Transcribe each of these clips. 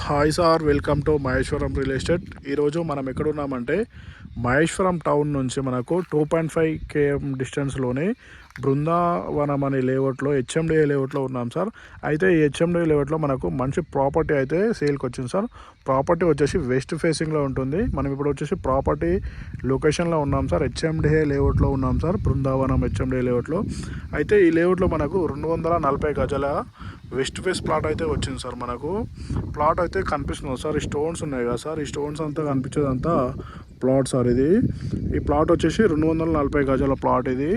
Hi sir, welcome to Maheshwaram real estate. ఈరోజు మనం ఎక్కడున్నామంటే Maheshwaram town నుంచి మనకు 2.5 km డిస్టెన్స్లోనే బృందావనం అనే లేఅవుట్లో హెచ్ఎండిఏ లేఅవుట్లో ఉన్నాం సార్. అయితే ఈ హెచ్ఎండిఏ లేఅవుట్లో మనకు మంచి ప్రాపర్టీ అయితే సేల్కి వచ్చింది సార్. ప్రాపర్టీ వచ్చేసి వెస్ట్ ఫేసింగ్లో ఉంటుంది. మనం ఇప్పుడు వచ్చేసి ప్రాపర్టీ లొకేషన్లో ఉన్నాం సార్. హెచ్ఎండిఏ లేఅవుట్లో ఉన్నాం సార్, బృందావనం హెచ్ఎండిఏ లేఅవుట్లో. అయితే ఈ లేఅవుట్లో మనకు 240 గజాల వెస్ట్ ఫేస్ ప్లాట్ అయితే వచ్చింది సార్. మనకు ప్లాట్ అయితే కనిపిస్తుంది సార్. ఈ స్టోన్స్ ఉన్నాయి కదా సార్, ఈ స్టోన్స్ అంతా కనిపించేదంతా ప్లాట్ సార్. ఈ ప్లాట్ వచ్చేసి 240 గజాల ప్లాట్. ఇది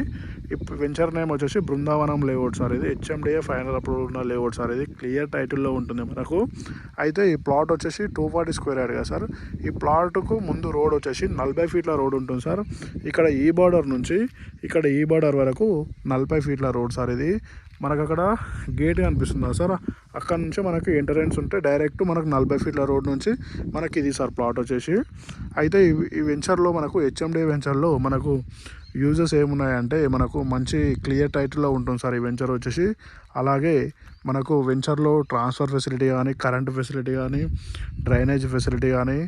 వెంచర్ నేమ్ వచ్చేసి బృందావనం లేఅవుట్ సార్. ఇది హెచ్ఎండిఏ ఫైనల్ అప్రూవల్ ఉన్న లేఅవుట్ సార్. ఇది క్లియర్ టైటిల్లో ఉంటుంది మనకు. అయితే ఈ ప్లాట్ వచ్చేసి 240 స్క్వేర్ యార్డ్ కదా సార్. ఈ ప్లాట్కు ముందు రోడ్ వచ్చేసి 40 ఫీట్ల రోడ్ ఉంటుంది సార్. ఇక్కడ ఈ బార్డర్ నుంచి ఇక్కడ ఈ బార్డర్ వరకు 40 ఫీట్ల రోడ్ సార్. ఇది మనకు అక్కడ గేట్ కనిపిస్తుందా సార్, అక్కడ నుంచి మనకి ఎంట్రన్స్ ఉంటే డైరెక్ట్ మనకు 40 ఫీట్ల రోడ్ నుంచి మనకి ఇది సార్ ప్లాట్ వచ్చేసి. అయితే ఈ వెంచర్లో మనకు హెచ్ఎండిఏ వెంచర్లో మనకు యూజెస్ ఏమున్నాయంటే మనకు మంచి క్లియర్ టైటిల్లో ఉంటుంది సార్ ఈ వెంచర్ వచ్చేసి. అలాగే మనకు వెంచర్లో ట్రాన్స్ఫర్ ఫెసిలిటీ కానీ, కరెంట్ ఫెసిలిటీ కానీ, డ్రైనేజ్ ఫెసిలిటీ కానీ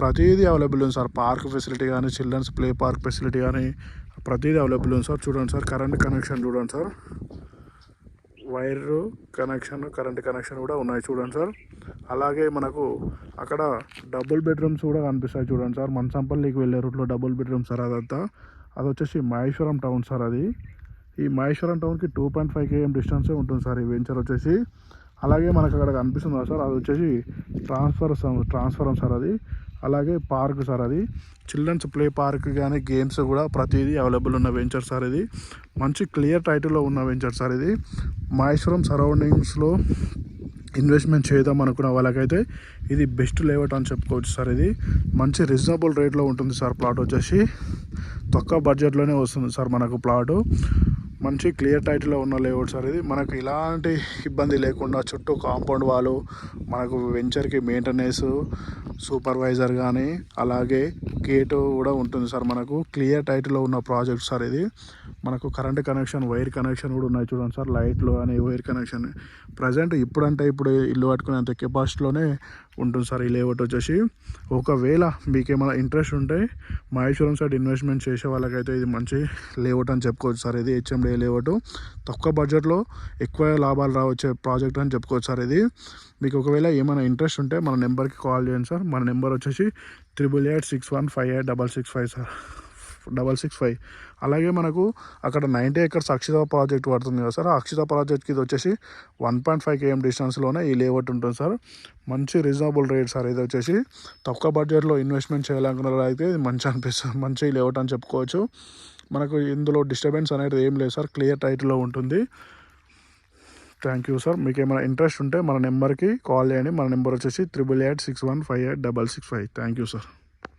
ప్రతిదీ అవైలబుల్ ఉంది సార్. పార్క్ ఫెసిలిటీ కానీ, చిల్డ్రన్స్ ప్లే పార్క్ ఫెసిలిటీ కానీ ప్రతిదీ అవైలబుల్ ఉంది సార్. చూడండి సార్, కరెంట్ కనెక్షన్ చూడండి sir, wire connection, current connection కూడా ఉన్నాయి చూడండి సార్. అలాగే మనకు అక్కడ డబుల్ బెడ్రూమ్స్ కూడా కనిపిస్తాయి చూడండి సార్. మంచంపల్లికి వెళ్ళే రూట్లో డబుల్ బెడ్రూమ్ సార్. అదంతా అది వచ్చేసి మహేశ్వరం టౌన్ సార్. అది ఈ మహేశ్వరం టౌన్కి 2.5 km డిస్టెన్సే ఉంటుంది సార్ ఈ వెంచర్ వచ్చేసి. అలాగే మనకు అక్కడ కనిపిస్తుంది సార్, అది వచ్చేసి ట్రాన్స్ఫరం సార్ అది. అలాగే పార్క్ సార్, అది చిల్డ్రన్స్ ప్లే పార్క్ కానీ గేమ్స్ కూడా ప్రతిదీ అవైలబుల్ ఉన్న వెంచర్ సార్. ఇది మంచి క్లియర్ టైటిల్లో ఉన్న వెంచర్ సార్. ఇది మహేశ్వరం సరౌండింగ్స్లో ఇన్వెస్ట్మెంట్ చేద్దాం అనుకున్న వాళ్ళకైతే ఇది బెస్ట్ లేఅవుట్ అని చెప్పుకోవచ్చు సార్. ఇది మంచి రీజనబుల్ రేట్లో ఉంటుంది సార్. ప్లాట్ వచ్చేసి తక్కువ బడ్జెట్లోనే వస్తుంది సార్ మనకు ప్లాటు. మంచి క్లియర్ టైటిల్లో ఉన్న లేఅవుట్ సార్. ఇది మనకు ఎలాంటి ఇబ్బంది లేకుండా చుట్టూ కాంపౌండ్ వాళ్ళు, మనకు వెంచర్కి మెయింటెనెన్స్ సూపర్వైజర్ కానీ, అలాగే గేటు కూడా ఉంటుంది సార్. మనకు క్లియర్ టైటిల్లో ఉన్న ప్రాజెక్ట్ సార్ ఇది. మనకు కరెంట్ కనెక్షన్, వైర్ కనెక్షన్ కూడా ఉన్నాయి చూడండి సార్. లైట్లు అని వైర్ కనెక్షన్ ప్రజెంట్ ఇప్పుడు ఇల్లు కట్టుకునేంత కెపాసిటీలోనే ఉంటుంది సార్ ఈ లేఅవుట్ వచ్చేసి. ఒకవేళ మీకు ఏమైనా ఇంట్రెస్ట్ ఉంటే మహేశ్వరం సైడ్ ఇన్వెస్ట్మెంట్ చేసే వాళ్ళకైతే ఇది మంచి లేఅవుట్ అని చెప్పుకోవచ్చు సార్. ఇది హెచ్ఎండిఏ లేఅవుట్ తక్కువ బడ్జెట్లో ఎక్కువ లాభాలు రావచ్చే ప్రాజెక్ట్ అని చెప్పుకోవచ్చు సార్. ఇది మీకు ఒకవేళ ఏమైనా ఇంట్రెస్ట్ ఉంటే మన నెంబర్కి కాల్ చేయండి సార్. మన నెంబర్ వచ్చేసి 8886158665 సార్, 665. అలాగే మనకు అక్కడ 90 acres అక్షిత ప్రాజెక్ట్ పడుతుంది కదా సార్. ఆ అక్షిత ప్రాజెక్ట్కి ఇది వచ్చేసి 1.5 km డిస్టెన్స్లోనే ఈ లేఅవుట్ ఉంటుంది సార్. మంచి రీజనబుల్ రేట్ సార్. ఇది వచ్చేసి తక్కువ బడ్జెట్లో ఇన్వెస్ట్మెంట్ చేయాలనుకున్న అయితే ఇది మంచి అనిపిస్తుంది, మంచి లేఅవుట్ అని చెప్పుకోవచ్చు. మనకు ఇందులో డిస్టర్బెన్స్ అనేది ఏం లేదు సార్, క్లియర్ టైటిల్లో ఉంటుంది. Thank you sir. మీకు ఏమైనా ఇంట్రెస్ట్ ఉంటే మన నెంబర్కి కాల్ చేయండి. మన నెంబర్ వచ్చేసి 8886158665. Thank you sir.